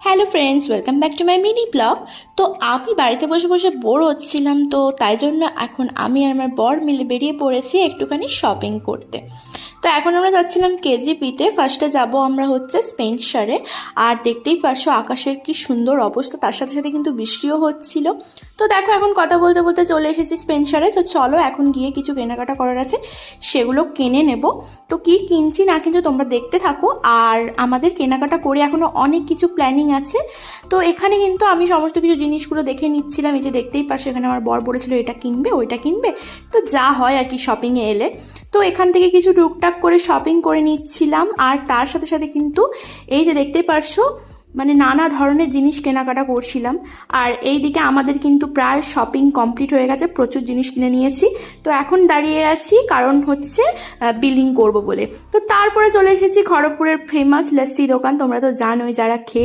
Hello friends, welcome back to my mini blog. তো আমি বাড়িতে বসে বসে বোর হচ্ছিলাম, তো তাই জন্য এখন আমি আর আমার বর মিলে বেরিয়ে পড়েছি একটুখানি শপিং করতে। তো এখন আমরা যাচ্ছিলাম কেজিপিতে। ফার্স্টে যাব আমরা হচ্ছে স্পেন্সারে। আর দেখতেই পারছো আকাশের কি সুন্দর অবস্থা, তার সাথে সাথে কিন্তু বৃষ্টিও হচ্ছিল। তো দেখো এখন কথা বলতে বলতে চলে এসেছি স্পেন্সারে। তো চলো এখন গিয়ে কিছু কেনাকাটা করার আছে, সেগুলো কিনে নেব। তো কি কিনছি না কিন্তু তোমরা দেখতে থাকো। আর আমাদের কেনাকাটা করে এখনও অনেক কিছু প্ল্যানিং আছে। তো এখানে কিন্তু আমি সমস্ত কিছু জিনিসগুলো দেখে নিচ্ছিলাম। এই যে দেখতেই পারছো, এখানে আমার বর বলেছিল এটা কিনবে ওইটা কিনবে, তো যা হয় আর কি শপিংয়ে এলে। তো এখান থেকে কিছু টুকটাক করে শপিং করে নিচ্ছিলাম। আর তার সাথে সাথে কিন্তু এই যে দেখতেই পারছো মানে নানা ধরনের জিনিস কেনাকাটা করছিলাম। আর এই দিকে আমাদের কিন্তু প্রায় শপিং কমপ্লিট হয়ে গেছে, প্রচুর জিনিস কিনে নিয়েছি। তো এখন দাঁড়িয়ে আছি কারণ হচ্ছে বিলিং করব বলে। তো তারপরে চলে এসেছি খড়গপুরের ফেমাস লস্যি দোকান, তোমরা তো জানোই যারা খেয়ে